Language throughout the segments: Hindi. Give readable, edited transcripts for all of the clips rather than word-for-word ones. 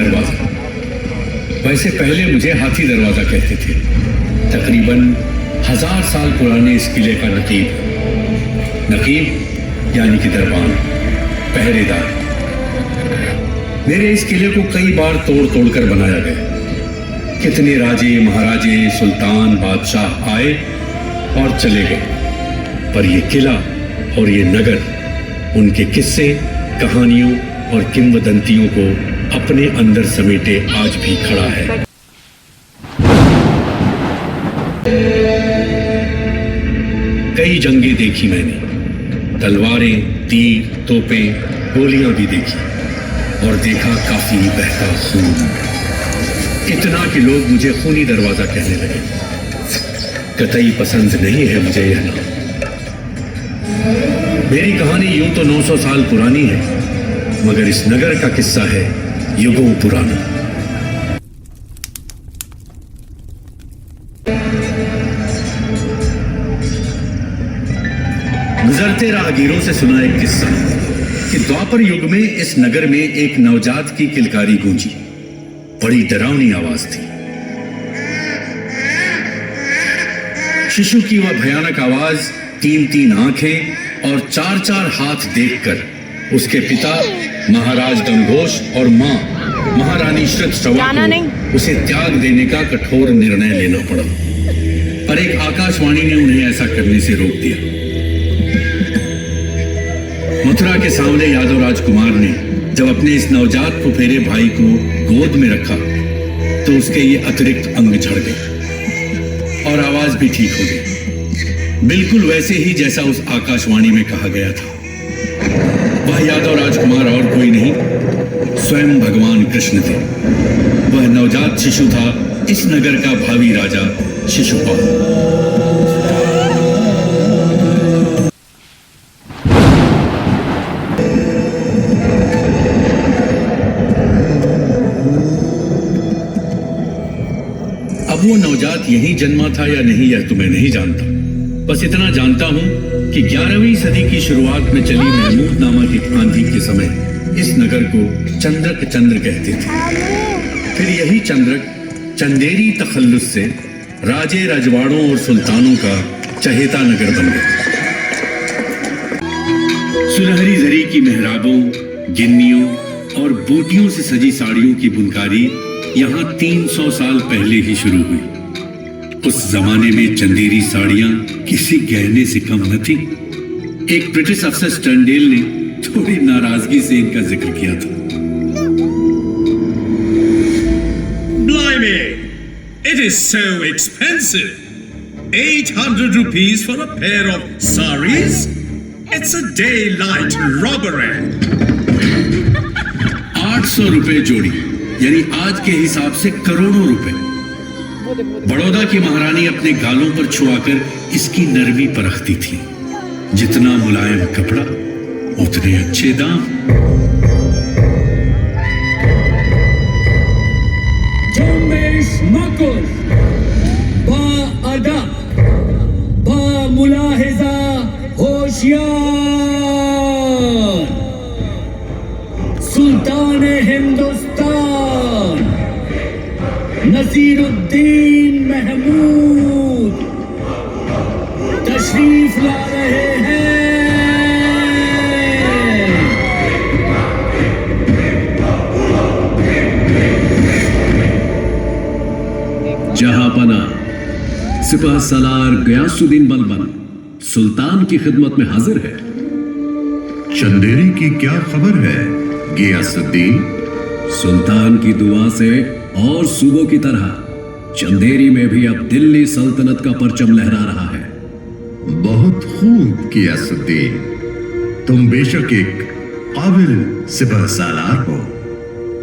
दरवाजा। वैसे पहले मुझे हाथी दरवाजा कहते थे। तकरीबन 1000 साल पुराने इस किले का नकीब यानी कि दरबान, पहरेदार। मेरे इस किले को कई बार तोड़ तोड़ कर बनाया गया। कितने राजे महाराजे सुल्तान बादशाह आए और चले गए, पर ये किला और ये नगर उनके किस्से, कहानियों और किंवदंतियों को अपने अंदर समेटे आज भी खड़ा है। कई जंगें देखी मैंने, तलवारें, तीर, तोपें, गोलियां भी देखी, और देखा काफी बहता खून। इतना कि लोग मुझे खूनी दरवाजा कहने लगे। कतई पसंद नहीं है मुझे यह नाम। मेरी कहानी यूं तो 900 साल पुरानी है, मगर इस नगर का किस्सा है युगों पुराना। गुजरते राहगीरों से सुना एक किस्सा कि द्वापर युग में इस नगर में एक नवजात की किलकारी गूंजी। बड़ी डरावनी आवाज थी। शिशु की वह भयानक आवाज 3-3 आंखें और 4-4 हाथ देखकर उसके पिता महाराज गंगोश और मां महारानी श्रुतश्रवा को उसे त्याग देने का कठोर निर्णय लेना पड़ा। पर एक आकाशवाणी ने उन्हें ऐसा करने से रोक दिया। मथुरा के सामने यादव राजकुमार ने जब अपने इस नवजात फुफेरे भाई को गोद में रखा तो उसके ये अतिरिक्त अंग झड़ गए और आवाज भी ठीक हो गई, बिल्कुल वैसे ही जैसा उस आकाशवाणी में कहा गया था। वह यादव राजकुमार और कोई नहीं, स्वयं भगवान कृष्ण थे। वह नवजात शिशु था इस नगर का भावी राजा शिशुपाल। वो नवजात यहीं जन्मा था या नहीं यह तो मैं नहीं जानता। बस इतना जानता हूं कि 11वीं सदी की शुरुआत में चली महमूद नामक एक आंधी के समय इस नगर को चंद्रक चंद्र कहते थे। फिर यही चंद्रक चंदेरी तखल्लुस से राजे रजवाड़ों और सुल्तानों का चहेता नगर बन गया। सुनहरी जरी की मेहराबों, गिन्नियों और बूटियों से सजी साड़ियों की बुनकारी यहाँ 300 साल पहले ही शुरू हुई। उस जमाने में चंदेरी साड़ियां किसी गहने से कम न थी। एक ब्रिटिश अफसर स्टर्नडेल ने थोड़ी नाराजगी से इनका जिक्र किया था। Blimey, it is so expensive. 800 rupees for a pair of saris? It's a daylight robbery. 800 रुपए जोड़ी, यानी आज के हिसाब से करोड़ों रुपए। बड़ौदा की महारानी अपने गालों पर छुआकर इसकी नरमी परखती थी। जितना मुलायम कपड़ा उतने अच्छे दाम। बाअदा, बामुलाहिजा, होशियार, सुल्तान हिंदुस्तान नसीरुद्दीन महमूद तशरीफ ला रहे हैं। जहांपना सिपाह सालार गयासुद्दीन बलबन सुल्तान की खिदमत में हाजिर है। चंदेरी की क्या खबर है गयासुद्दीन? सुल्तान की दुआ से और सूबों की तरह चंदेरी में भी अब दिल्ली सल्तनत का परचम लहरा रहा है। बहुत खूब गयासुद्दीन, तुम बेशक एक काबिल सिपाह सालार हो।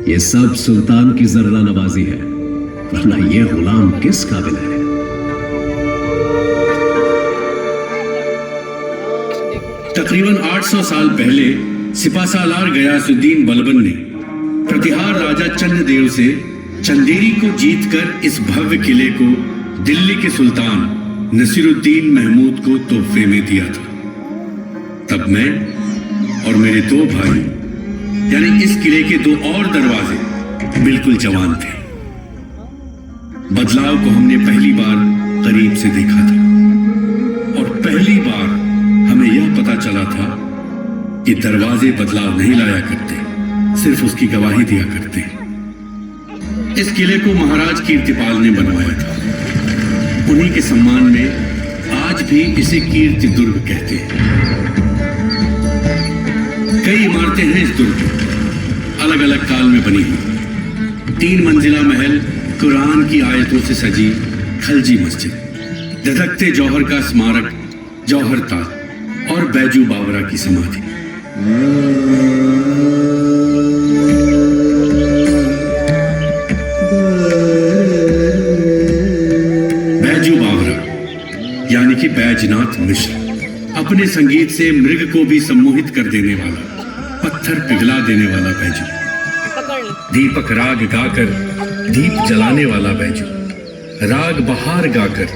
ये सब सुल्तान की जर्रा नवाजी है, वरना ये गुलाम किस काबिल है? तकरीबन 800 साल पहले सिपाहसालार गयासुद्दीन बलबन ने प्रतिहार राजा चंद्रदेव से चंदेरी को जीतकर इस भव्य किले को दिल्ली के सुल्तान नसीरुद्दीन महमूद को तोहफे में दिया था। तब मैं और मेरे 2 भाई यानी इस किले के 2 और दरवाजे बिल्कुल जवान थे। बदलाव को हमने पहली बार करीब से देखा था और पहली बार हमें यह पता चला था कि दरवाजे बदलाव नहीं लाया करते, सिर्फ उसकी गवाही दिया करते। इस किले को महाराज कीर्तिपाल ने बनवाया था। उन्हीं के सम्मान में आज भी इसे कीर्ति दुर्ग कहते हैं। कई इमारतें हैं इस दुर्ग में, अलग अलग काल में बनी हुई। 3 मंजिला महल, कुरान की आयतों से सजी खलजी मस्जिद, धधकते जौहर का स्मारक जौहर ताल और बैजू बावरा की समाधि। बैजू बावरा यानी कि बैजनाथ मिश्र, अपने संगीत से मृग को भी सम्मोहित कर देने वाला, पत्थर पिघला देने वाला बैजू। दीपक राग गाकर दीप जलाने वाला बैजू, राग बहार गाकर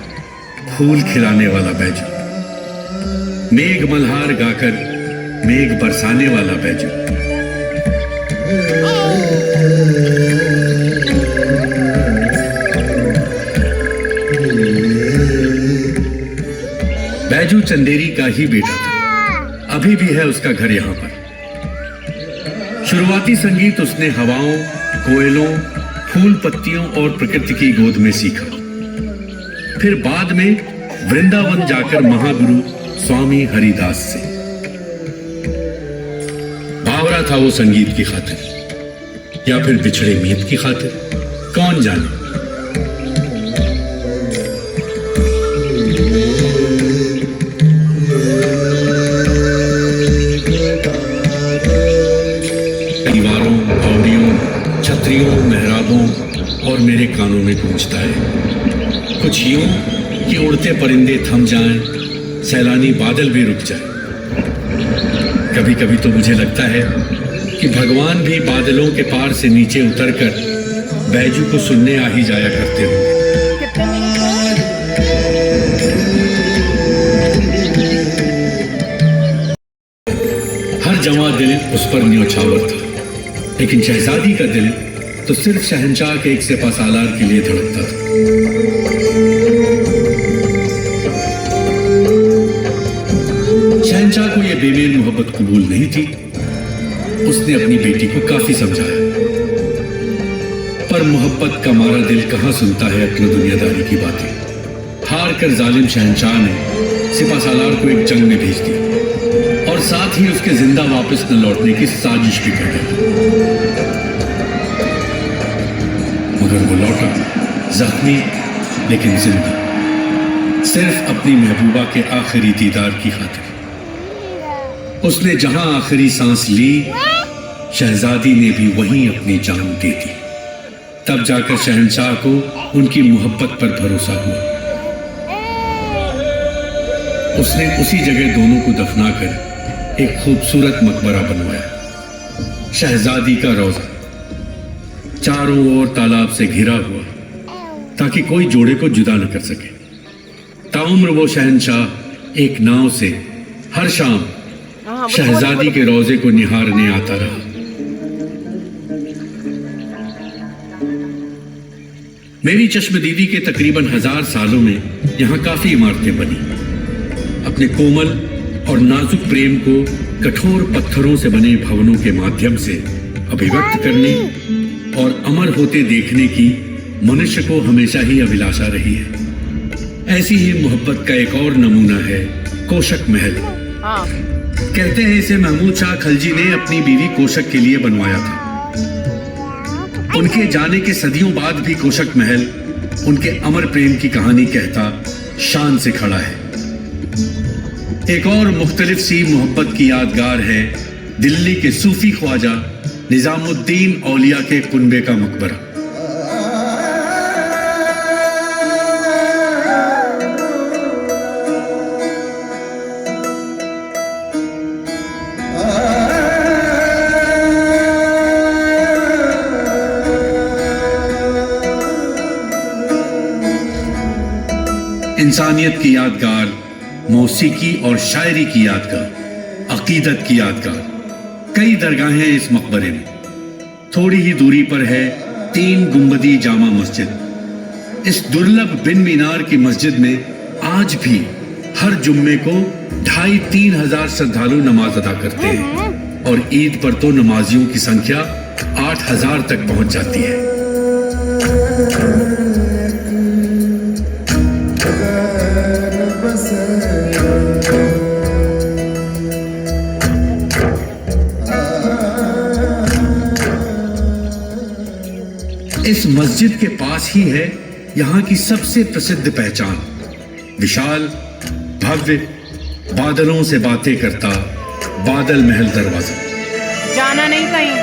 फूल खिलाने वाला बैजू, मेघ मल्हार गाकर मेघ बरसाने वाला बैजू। बैजू चंदेरी का ही बेटा था, अभी भी है उसका घर यहां पर। शुरुआती संगीत उसने हवाओं, कोयलों, फूल पत्तियों और प्रकृति की गोद में सीखा। फिर बाद में वृंदावन जाकर महागुरु स्वामी हरिदास से। बावरा था वो संगीत की खातिर या फिर बिछड़े मीत की खातिर, कौन जाने। दीवारों, पौड़ियों, छतरियों, मेहराबों और मेरे कानों में गूंजता है कुछ यूं कि उड़ते परिंदे थम जाएं, सैलानी बादल भी रुक जाए। कभी कभी तो मुझे लगता है कि भगवान भी बादलों के पार से नीचे उतरकर बैजू को सुनने आ ही जाया करते होंगे। हर जवां दिल उस पर न्योछावर था, लेकिन शहजादी का दिल तो सिर्फ शहंशाह के एक सिपहसालार के लिए धड़कता था। शहंशाह को यह बेमेल मोहब्बत कबूल नहीं थी। उसने अपनी बेटी को काफी समझाया, पर मोहब्बत का मारा दिल कहां सुनता है अपनी दुनियादारी की बातें। हार कर जालिम शहंशाह ने सिपहसालार को एक जंग में भेज दिया और साथ ही उसके जिंदा वापस न लौटने की साजिश भी कर दी। मगर वो लौटा जख्मी लेकिन जिंदा, सिर्फ अपनी महबूबा के आखिरी दीदार की खातिर। उसने जहां आखिरी सांस ली, शहजादी ने भी वहीं अपनी जान दे दी। तब जाकर शहंशाह को उनकी मोहब्बत पर भरोसा हुआ। उसने उसी जगह दोनों को दफनाकर एक खूबसूरत मकबरा बनवाया। शहजादी का रोजा चारों ओर तालाब से घिरा हुआ, ताकि कोई जोड़े को जुदा न कर सके। ताउम्र वो शहंशाह एक नाव से हर शाम शहजादी के रोजे को निहारने आता रहा। मेरी चश्मदीदी के तकरीबन 1000 सालों में यहां काफी इमारतें बनी। अपने कोमल और नाजुक प्रेम को कठोर पत्थरों से बने भवनों के माध्यम से अभिव्यक्त करने और अमर होते देखने की मनुष्य को हमेशा ही अभिलाषा रही है। ऐसी ही मोहब्बत का एक और नमूना है कोशक महल। कहते हैं इसे महमूद शाह खलजी ने अपनी बीवी कोशक के लिए बनवाया था। उनके जाने के सदियों बाद भी कोशक महल उनके अमर प्रेम की कहानी कहता शान से खड़ा है। एक और मुख्तलिफ सी मोहब्बत की यादगार है दिल्ली के सूफी ख्वाजा निजामुद्दीन औलिया के कुनबे का मकबरा। इंसानियत की यादगार, मौसीकी और शायरी की यादगार, अकीदत की यादगार। कई दरगाहें इस मकबरे में। थोड़ी ही दूरी पर है 3 गुंबदी जामा मस्जिद। इस दुर्लभ बिन मीनार की मस्जिद में आज भी हर जुम्मे को 2,500-3 हजार श्रद्धालु नमाज अदा करते हैं और ईद पर तो नमाजियों की संख्या 8,000 तक पहुंच जाती है। इस मस्जिद के पास ही है यहाँ की सबसे प्रसिद्ध पहचान, विशाल भव्य बादलों से बातें करता बादल महल दरवाजा। जाना नहीं कहीं।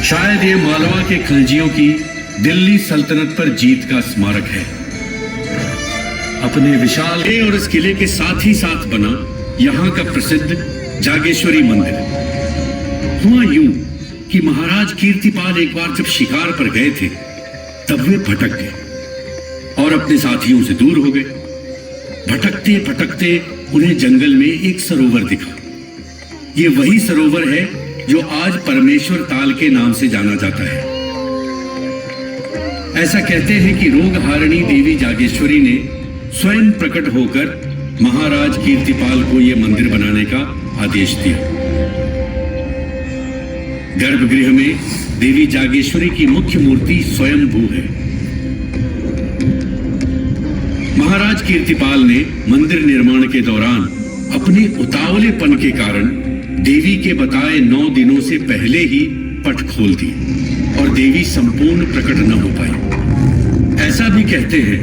शायद ये मालवा के खलजियों की दिल्ली सल्तनत पर जीत का स्मारक है। अपने विशाल और इस किले के साथ ही साथ बना यहाँ का प्रसिद्ध जागेश्वरी मंदिर। हुआ यूं कि महाराज कीर्तिपाल एक बार जब शिकार पर गए थे तब वे भटक गए और अपने साथियों से दूर हो गए। भटकते भटकते उन्हें जंगल में एक सरोवर दिखा। ये वही सरोवर है जो आज परमेश्वर ताल के नाम से जाना जाता है। ऐसा कहते हैं कि रोगहारिणी देवी जागेश्वरी ने स्वयं प्रकट होकर महाराज कीर्तिपाल को यह मंदिर बनाने का आदेश दिया। गर्भगृह में देवी जागेश्वरी की मुख्य मूर्ति स्वयंभू है। महाराज कीर्तिपाल ने मंदिर निर्माण के दौरान अपने उतावलेपन के कारण देवी के बताए 9 दिनों से पहले ही पट खोल दी और देवी संपूर्ण प्रकट न हो पाई। ऐसा भी कहते हैं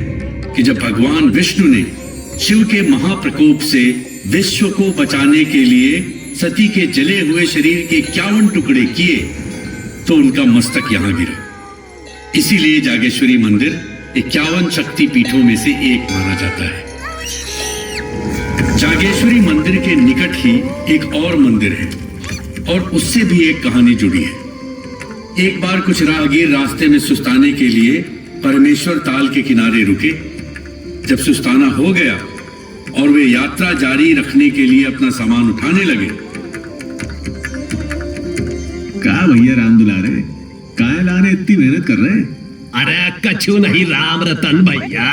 कि जब भगवान विष्णु ने शिव के महाप्रकोप से विश्व को बचाने के लिए सती के जले हुए शरीर के 51 टुकड़े किए तो उनका मस्तक यहां गिरा। इसीलिए जागेश्वरी मंदिर 51 शक्ति पीठों में से एक माना जाता है। जागेश्वरी मंदिर के निकट ही एक और मंदिर है और उससे भी एक कहानी जुड़ी है। एक बार कुछ राहगीर रास्ते में सुस्ताने के लिए परमेश्वर ताल के किनारे रुके। जब सुस्ताना हो गया और वे यात्रा जारी रखने के लिए अपना सामान उठाने लगे। का भैया राम दुलारे, काहे लाने इतनी मेहनत कर रहे? अरे कछु नहीं राम रतन भैया,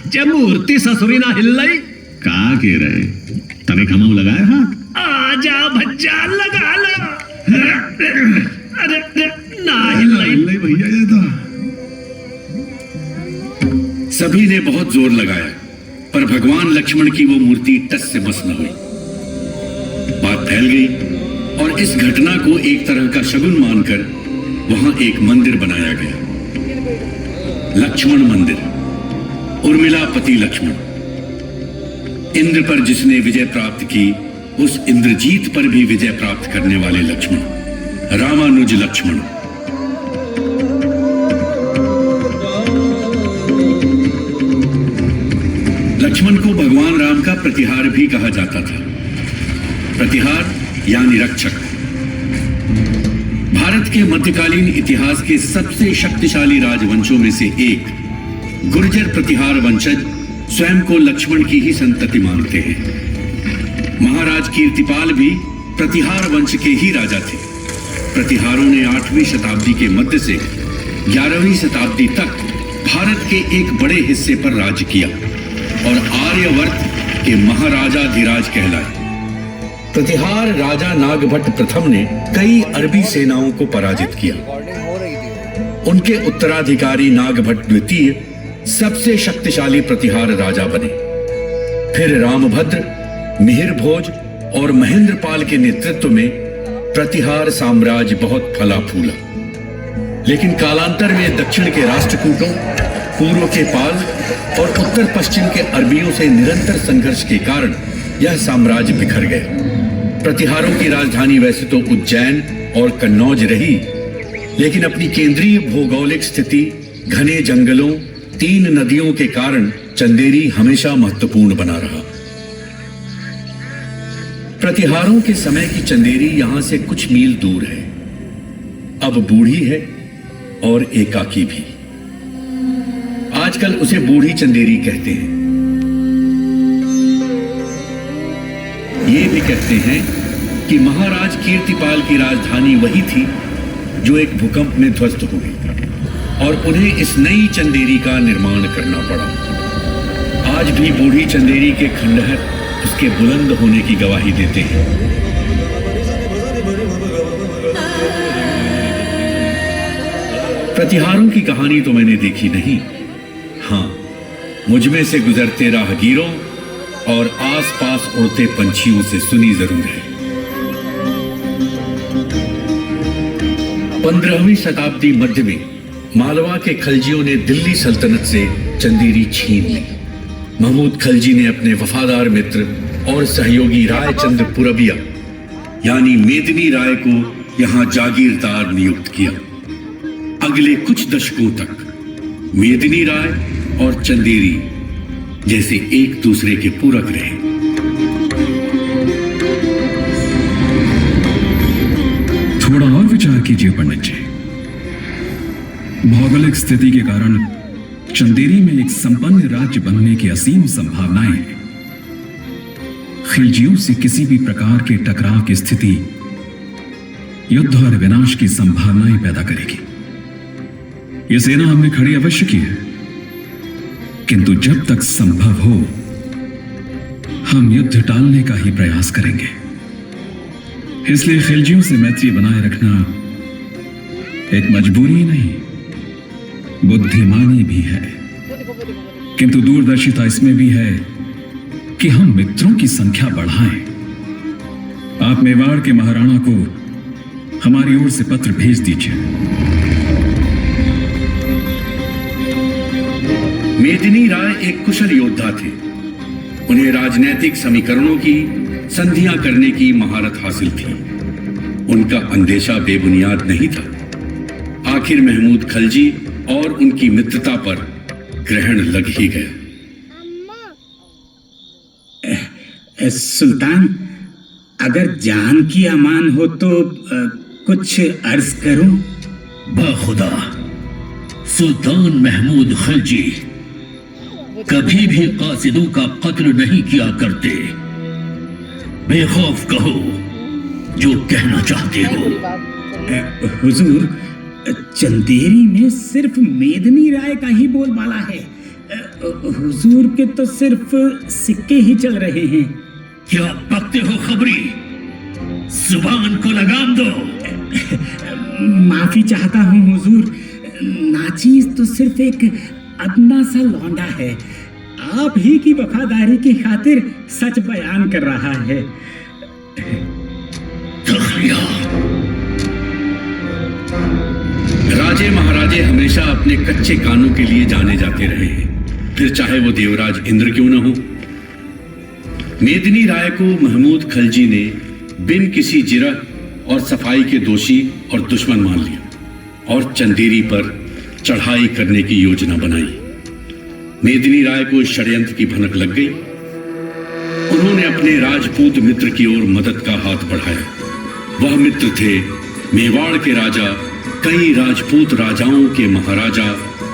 जब मूर्ति ससुरी ना हिल रही। का कह रहे? तने खमाऊ लगाए हाथ? आजा भज्जा लगा लो। अरे ना हिल रही भैया ये तो। सभी ने बहुत जोर लगाया पर भगवान लक्ष्मण की वो मूर्ति टस से बस न हुई। बात फैल गई और इस घटना को एक तरह का शगुन मानकर वहां एक मंदिर बनाया गया, लक्ष्मण मंदिर। उर्मिला पति लक्ष्मण, इंद्र पर जिसने विजय प्राप्त की उस इंद्रजीत पर भी विजय प्राप्त करने वाले लक्ष्मण, रामानुज लक्ष्मण। लक्ष्मण को भगवान राम का प्रतिहार भी कहा जाता था। प्रतिहार यानी रक्षक। भारत के मध्यकालीन इतिहास के सबसे शक्तिशाली राजवंशों में से एक गुर्जर प्रतिहार वंशज स्वयं को लक्ष्मण की ही संतति मानते हैं। महाराज कीर्तिपाल भी प्रतिहार वंश के ही राजा थे। प्रतिहारों ने 8वीं शताब्दी के मध्य से 11वीं शताब्दी तक भारत के एक बड़े हिस्से पर राज किया और आर्यवर्त के महाराजाधिराज कहलाए। प्रतिहार राजा नागभट्ट प्रथम ने कई अरबी सेनाओं को पराजित किया। उनके उत्तराधिकारी नागभट्ट द्वितीय सबसे शक्तिशाली प्रतिहार राजा बने। फिर रामभद्र, मिहिर भोज और महेंद्रपाल के नेतृत्व में प्रतिहार साम्राज्य बहुत फला फूला। लेकिन कालांतर में दक्षिण के राष्ट्रकूटों, पूर्व के पाल और उत्तर पश्चिम के अरबियों से निरंतर संघर्ष के कारण यह साम्राज्य बिखर गया। प्रतिहारों की राजधानी वैसे तो उज्जैन और कन्नौज रही, लेकिन अपनी केंद्रीय भौगोलिक स्थिति, घने जंगलों, 3 नदियों के कारण चंदेरी हमेशा महत्वपूर्ण बना रहा। प्रतिहारों के समय की चंदेरी यहां से कुछ मील दूर है। अब बूढ़ी है और एकाकी भी। आजकल उसे बूढ़ी चंदेरी कहते हैं। ये भी कहते हैं कि महाराज कीर्तिपाल की राजधानी वही थी जो एक भूकंप में ध्वस्त हो गई और उन्हें इस नई चंदेरी का निर्माण करना पड़ा। आज भी बूढ़ी चंदेरी के खंडहर उसके बुलंद होने की गवाही देते हैं। प्रतिहारों की कहानी तो मैंने देखी नहीं, हाँ, मुझमें से गुजरते राहगीरों और आसपास उड़ते पंछियों से सुनी जरूर है। 15वीं शताब्दी मध्य में मालवा के खलजियों ने दिल्ली सल्तनत से चंदेरी छीन ली। महमूद खलजी ने अपने वफादार मित्र और सहयोगी राय चंद्र पुरबिया यानी मेदिनी राय को यहां जागीरदार नियुक्त किया। अगले कुछ दशकों तक मेदिनी राय और चंदेरी जैसे एक दूसरे के पूरक रहे। थोड़ा और विचार कीजिए पंडित जी। भौगोलिक स्थिति के कारण चंदेरी में एक संपन्न राज्य बनने की असीम संभावनाएं हैं। खिलजियों से किसी भी प्रकार के टकराव की स्थिति युद्ध और विनाश की संभावनाएं पैदा करेगी। यह सेना हमने खड़ी अवश्य की है, किंतु जब तक संभव हो हम युद्ध टालने का ही प्रयास करेंगे। इसलिए खिलजियों से मैत्री बनाए रखना एक मजबूरी नहीं, बुद्धिमानी भी है, किंतु दूरदर्शिता इसमें भी है कि हम मित्रों की संख्या बढ़ाएं। आप मेवाड़ के महाराणा को हमारी ओर से पत्र भेज दीजिए। मेदिनी राय एक कुशल योद्धा थे। उन्हें राजनैतिक समीकरणों की संधियां करने की महारत हासिल थी। उनका अंदेशा बेबुनियाद नहीं था। आखिर महमूद खलजी और उनकी मित्रता पर ग्रहण लग ही गया। सुल्तान, अगर जान की अमान हो तो कुछ अर्ज करूं? बाखुदा, सुल्तान महमूद खलजी कभी भी कासिदों का कत्ल नहीं किया करते। बेखौफ कहो जो कहना चाहते हो। हुजूर, चंदेरी में सिर्फ मेदिनी राय का ही बोलबाला है। हुजूर के तो सिर्फ सिक्के ही चल रहे हैं। क्या बकते हो खबरी? जुबान को लगाम दो। माफी चाहता हूँ हुजूर, नाचीज तो सिर्फ एक अदना सा लौंडा है। आप ही की वफादारी की खातिर सच बयान कर रहा है। राजे महाराजे हमेशा अपने कच्चे कानों के लिए जाने जाते रहे हैं, फिर चाहे वो देवराज इंद्र क्यों न हो। मेदिनी राय को महमूद खलजी ने बिन किसी जिरह और सफाई के दोषी और दुश्मन मान लिया और चंदेरी पर चढ़ाई करने की योजना बनाई। मेदिनी राय को इस षड्यंत्र की भनक लग गई। उन्होंने अपने राजपूत मित्र की ओर मदद का हाथ बढ़ाया। वह मित्र थे मेवाड़ के राजा, कई राजपूत राजाओं के महाराजा,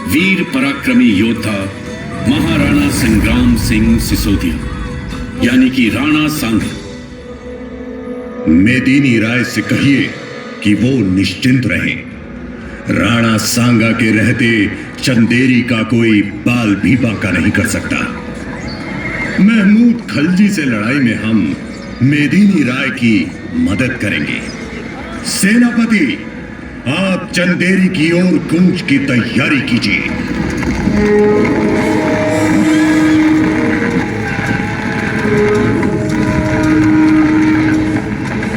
वीर पराक्रमी योद्धा महाराणा संग्राम सिंह सिसोदिया यानी कि राणा सांगा। मेदिनी राय से कहिए कि वो निश्चिंत रहें। राणा सांगा के रहते चंदेरी का कोई बाल भी बांका नहीं कर सकता। महमूद खलजी से लड़ाई में हम मेदिनी राय की मदद करेंगे। सेनापति, आप चंदेरी की ओर कूच की तैयारी कीजिए।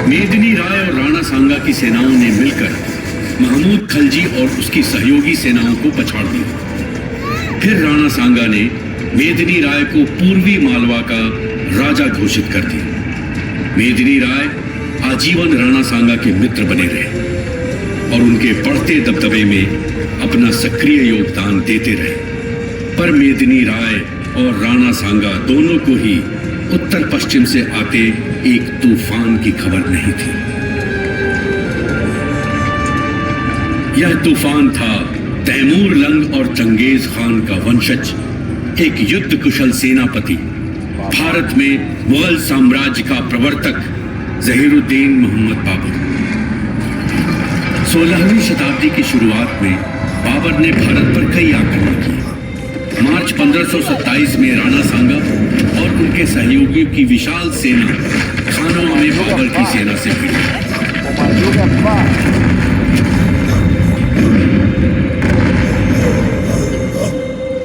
मेदिनी राय और राणा सांगा की सेनाओं ने मिलकर महमूद खलजी और उसकी सहयोगी सेनाओं को पछाड़ दिया। फिर राणा सांगा ने मेदिनी राय को पूर्वी मालवा का राजा घोषित कर दिया। मेदिनी राय आजीवन राणा सांगा के मित्र बने रहे और उनके बढ़ते दबदबे में अपना सक्रिय योगदान देते रहे। पर मेदिनी राय और राणा सांगा दोनों को ही उत्तर पश्चिम से आते एक तूफान की खबर नहीं थी। यह तूफान था तैमूर लंग और चंगेज खान का वंशज, एक युद्ध कुशल सेनापति, भारत में मुगल साम्राज्य का प्रवर्तक जहीरुद्दीन मोहम्मद बाबर। 16वीं शताब्दी की शुरुआत में बाबर ने भारत पर कई आक्रमण किए। मार्च 1527 में राणा सांगा और उनके सहयोगियों की विशाल सेना खानवा में बाबर की सेना से भिड़ी।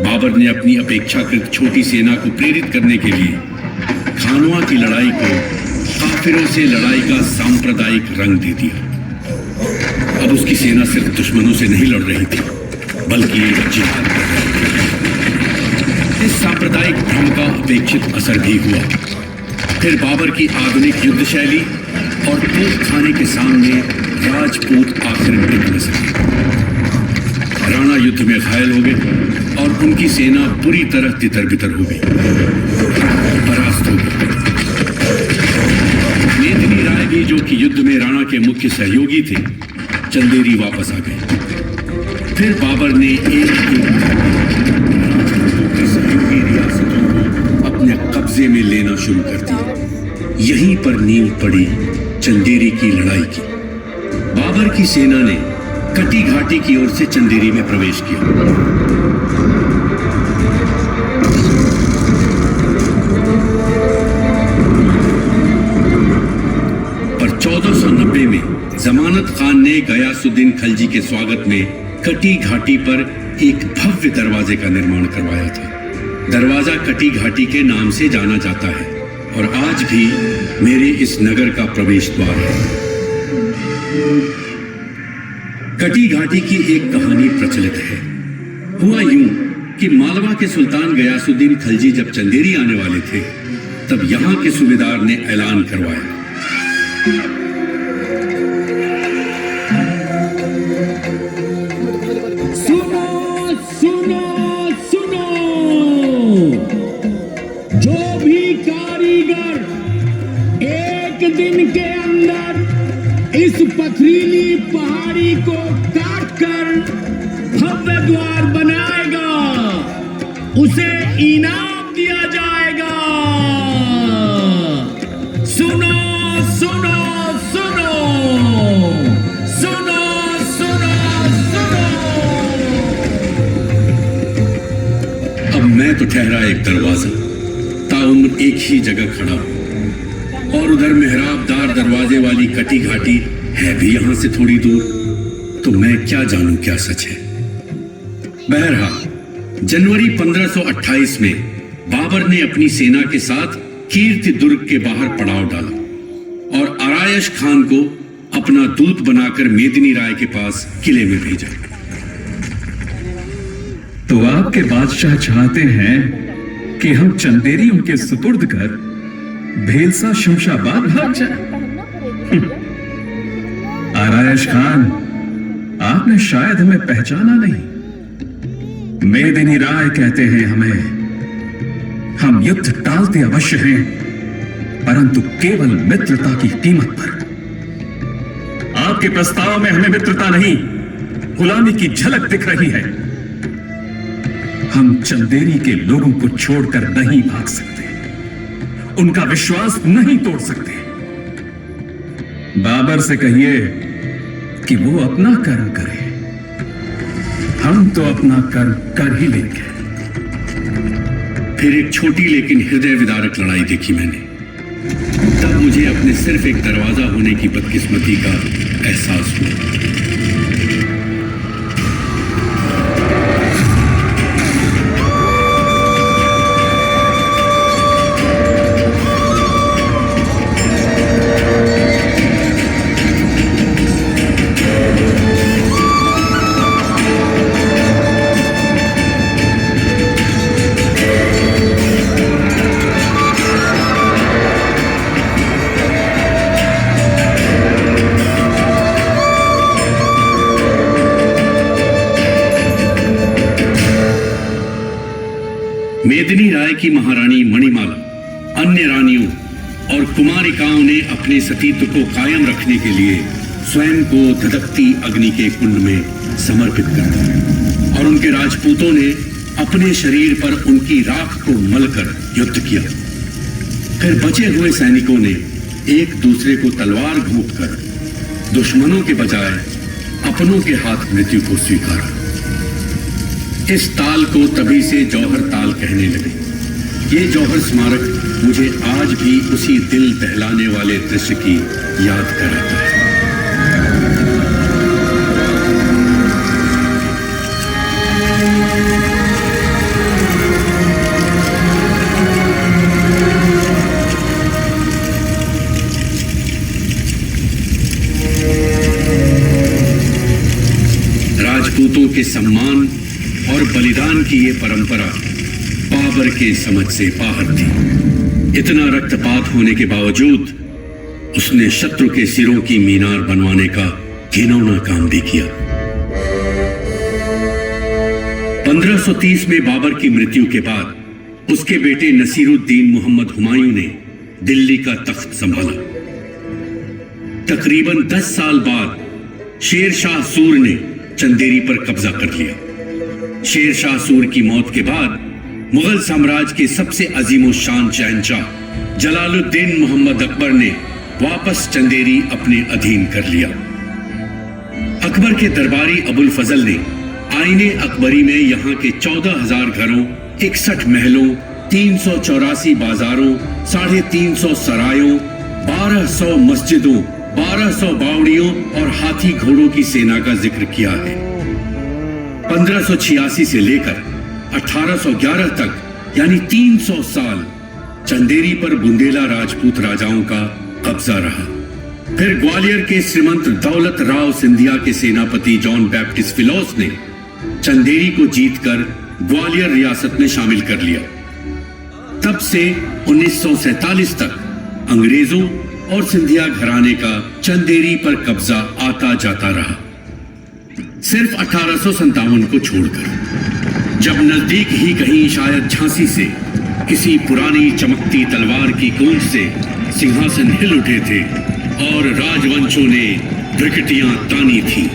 बाबर ने अपनी अपेक्षाकृत छोटी सेना को प्रेरित करने के लिए खानवा की लड़ाई को काफिरों से लड़ाई का सांप्रदायिक रंग दे दिया। अब उसकी सेना सिर्फ दुश्मनों से नहीं लड़ रही थी, बल्कि एक जिहाद कर रही थी। इस सांप्रदायिक भ्रम का अपेक्षित असर भी हुआ। फिर बाबर की आधुनिक युद्ध शैली और तोप खाने के सामने राजपूत आखिर टिक न सके। राणा युद्ध में घायल हो गए और उनकी सेना पूरी तरह तितर बितर हो गई, परास्त हो गई। मेदिनी राय भी, जो कि युद्ध में राणा के मुख्य सहयोगी थे, चंदेरी वापस आ गए। फिर बाबर ने एक सहयोगी रियासतों को अपने कब्जे में लेना शुरू कर दिया। यहीं पर नींव पड़ी चंदेरी की लड़ाई की। बाबर की सेना ने कटी घाटी की ओर से चंदेरी में प्रवेश किया। पर 1490 में जमानत खान ने गयासुद्दीन खलजी के स्वागत में कटी घाटी पर एक भव्य दरवाजे का निर्माण करवाया था। दरवाजा कटी घाटी के नाम से जाना जाता है और आज भी मेरे इस नगर का प्रवेश द्वार है। कटी घाटी की एक कहानी प्रचलित है। हुआ यूं कि मालवा के सुल्तान गयासुद्दीन खलजी जब चंदेरी आने वाले थे, तब यहां के सूबेदार ने ऐलान करवाया, सुनो सुनो सुनो, जो भी कारीगर एक दिन के अंदर इस पथरीली पहाड़ी को काटकर भव्य द्वार बनाएगा, उसे इनाम दिया जाएगा। सुनो सुनो सुनो सुनो सुनो सुनो। अब मैं तो ठहरा एक दरवाजा, ताउम्र एक ही जगह खड़ा हूं, और उधर मेहराबदार दरवाजे वाली कटी घाटी है भी यहां से थोड़ी दूर। तो मैं क्या जानूं क्या सच है। बहरहाल जनवरी 1528 में बाबर ने अपनी सेना के साथ कीर्ति दुर्ग के बाहर पड़ाव डाला और आरायश खान को अपना दूत बनाकर मेदिनी राय के पास किले में भेजा। तो आपके बादशाह चाहते हैं कि हम चंदेरी उनके सुपुर्द कर भेलसा शमशाबाद भाग जाए। आरायश खान, आपने शायद हमें पहचाना नहीं। मेदिनी राय कहते हैं हमें, हम युद्ध टालते अवश्य हैं, परंतु केवल मित्रता की कीमत पर। आपके प्रस्ताव में हमें मित्रता नहीं, गुलामी की झलक दिख रही है। हम चंदेरी के लोगों को छोड़कर नहीं भाग सकते, उनका विश्वास नहीं तोड़ सकते। बाबर से कहिए कि वो अपना कर्म करे, हम तो अपना कर्म कर ही लेंगे। फिर एक छोटी लेकिन हृदय विदारक लड़ाई देखी मैंने। तब मुझे अपने सिर्फ एक दरवाजा होने की बदकिस्मती का एहसास हुआ। मेदिनी राय की महारानी मणिमाला अन्य रानियों और कुमारिकाओं ने अपने सतीत्व को कायम रखने के लिए स्वयं को धधकती अग्नि के कुंड में समर्पित कर दिया और उनके राजपूतों ने अपने शरीर पर उनकी राख को मलकर युद्ध किया। फिर बचे हुए सैनिकों ने एक दूसरे को तलवार घोंपकर दुश्मनों के बजाय अपनों के हाथ मृत्यु को स्वीकारा। इस ताल को तभी से जौहर ताल कहने लगे। ये जौहर स्मारक मुझे आज भी उसी दिल बहलाने वाले दृश्य की याद कराता है। राजपूतों के सम्मान और बलिदान की ये परंपरा बाबर के समझ से बाहर थी। इतना रक्तपात होने के बावजूद उसने शत्रु के सिरों की मीनार बनवाने का घिनौना काम भी किया। 1530 में बाबर की मृत्यु के बाद उसके बेटे नसीरुद्दीन मोहम्मद हुमायूं ने दिल्ली का तख्त संभाला। तकरीबन 10 साल बाद शेर शाह सूर ने चंदेरी पर कब्जा कर लिया। शेर शाह सूर की मौत के बाद मुगल साम्राज्य के सबसे अजीमो शान शहंशाह जलालुद्दीन मोहम्मद अकबर ने वापस चंदेरी अपने अधीन कर लिया। अकबर के दरबारी अबुल फजल ने आईने अकबरी में यहाँ के 14,000 घरों, 61 महलों, 384 बाजारों, 350 सरायों, 1200 मस्जिदों, 1200 बावड़ियों और हाथी घोड़ों की सेना का जिक्र किया है। 1586 से लेकर 1811 तक यानी 300 साल चंदेरी पर बुंदेला राजपूत राजाओं का कब्जा रहा। फिर ग्वालियर के श्रीमंत दौलत राव सिंधिया के सेनापति जॉन बैप्टिस्ट फिलॉस ने चंदेरी को जीतकर ग्वालियर रियासत में शामिल कर लिया। तब से 1947 तक अंग्रेजों और सिंधिया घराने का चंदेरी पर कब्जा आता जाता रहा, सिर्फ 1857 को छोड़कर, जब नजदीक ही कहीं शायद झांसी से किसी पुरानी चमकती तलवार की गूंज से सिंहासन हिल उठे थे और राजवंशों ने ब्रिकेटियां तानी थी।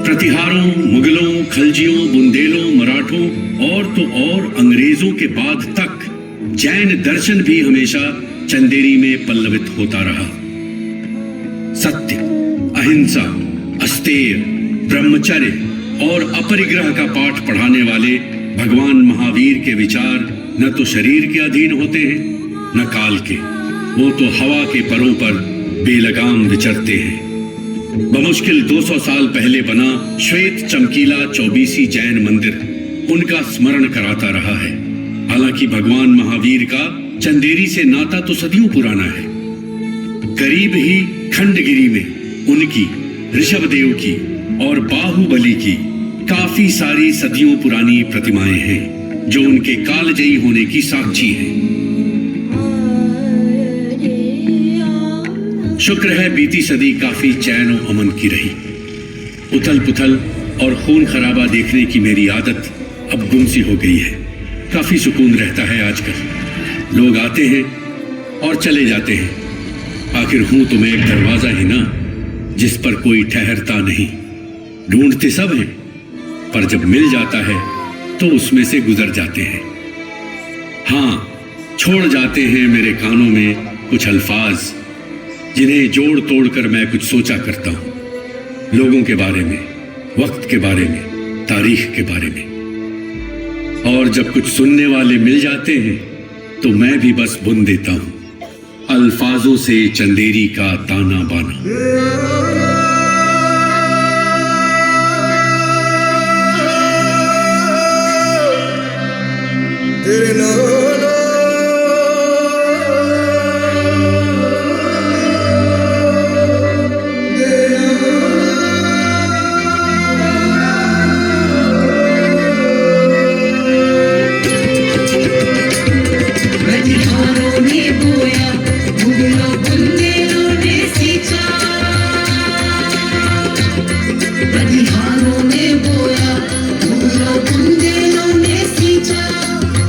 प्रतिहारों, मुगलों, खलजियों, बुंदेलों, मराठों और तो और अंग्रेजों के बाद तक जैन दर्शन भी हमेशा चंदेरी में पल्लवित होता रहा। सत्य, अहिंसा, अस्तेय, ब्रह्मचर्य और अपरिग्रह का पाठ पढ़ाने वाले भगवान महावीर के विचार न तो शरीर के अधीन होते हैं न काल के, वो तो हवा के परों पर बेलगाम विचरते हैं। बमुश्किल 200 साल पहले बना श्वेत चमकीला 24 जैन मंदिर उनका स्मरण कराता रहा है। हालांकि भगवान महावीर का चंदेरी से नाता तो सदियों पुराना है। करीब ही खंडगिरी में उनकी, ऋषभदेव की और बाहुबली की काफी सारी सदियों पुरानी प्रतिमाएं हैं जो उनके कालजयी होने की साक्षी हैं। शुक्र है बीती सदी काफी चैन और अमन की रही। उथल पुथल और खून खराबा देखने की मेरी आदत अब गुम सी हो गई है। काफी सुकून रहता है आजकल। लोग आते हैं और चले जाते हैं। आखिर हूं तो मैं एक दरवाजा ही ना, जिस पर कोई ठहरता नहीं। ढूंढते सब हैं, पर जब मिल जाता है तो उसमें से गुजर जाते हैं। हाँ, छोड़ जाते हैं मेरे कानों में कुछ अल्फाज जिन्हें जोड़ तोड़ कर मैं कुछ सोचा करता हूं। लोगों के बारे में, वक्त के बारे में, तारीख के बारे में। और जब कुछ सुनने वाले मिल जाते हैं तो मैं भी बस बुन देता हूं अल्फाजों से चंदेरी का ताना बाना।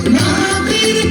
महावीर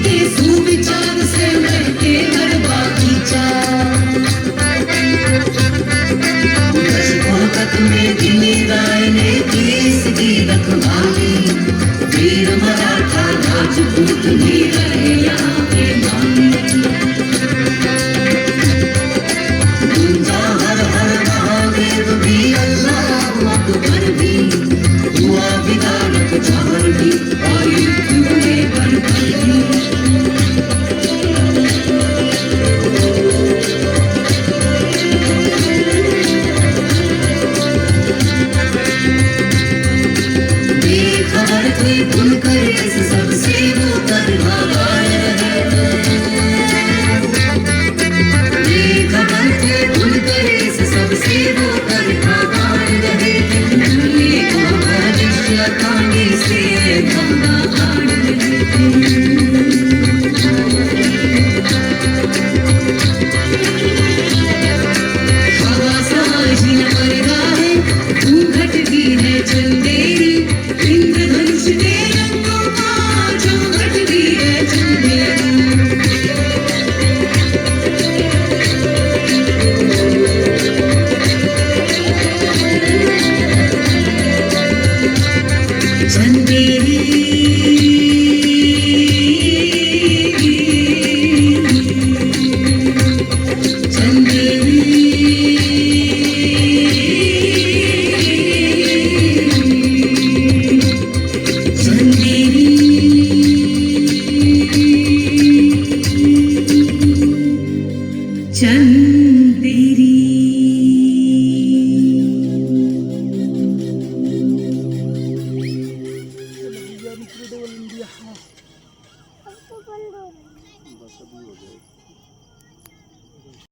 चंदेरी।